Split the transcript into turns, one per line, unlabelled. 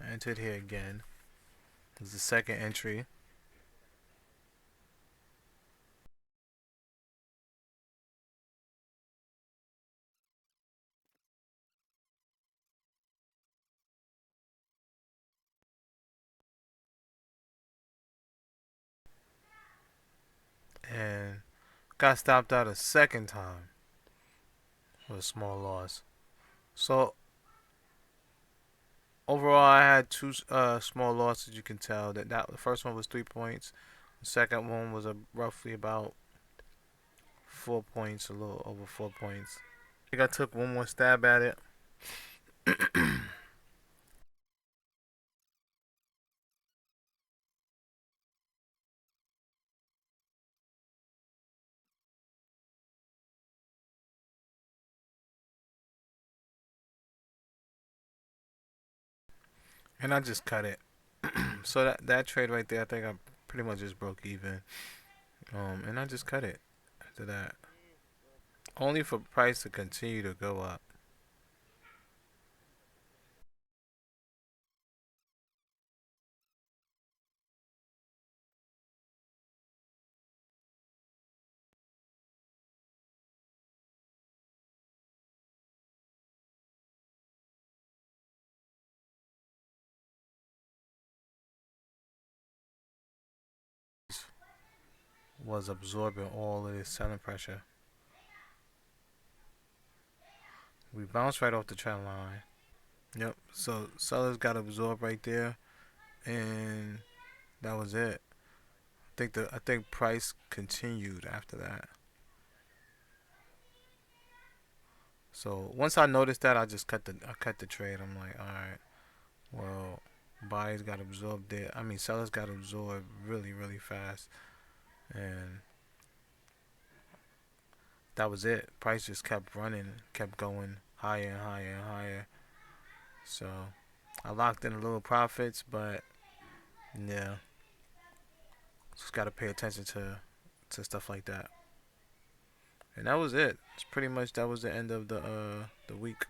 I entered here again. This is the second entry. And got stopped out a second time with a small loss. So overall, I had two small losses. You can tell that the first one was 3 points. The second one was roughly about 4 points, a little over 4 points. I think I took one more stab at it. And I just cut it. So that trade right there, I think I pretty much just broke even. And I just cut it after that. Only for price to continue to go up. Was absorbing all of this selling pressure. We bounced right off the trend line. Yep. So sellers got absorbed right there, and that was it. I think price continued after that. So once I noticed that, I cut the trade. I'm like, all right, well, buyers got absorbed there. I mean, sellers got absorbed really fast, and that was it. Price just kept running, kept going higher and higher and higher. So I locked in a little profits, but yeah, just gotta pay attention to stuff like that. And that was it. It's pretty much that was the end of the week.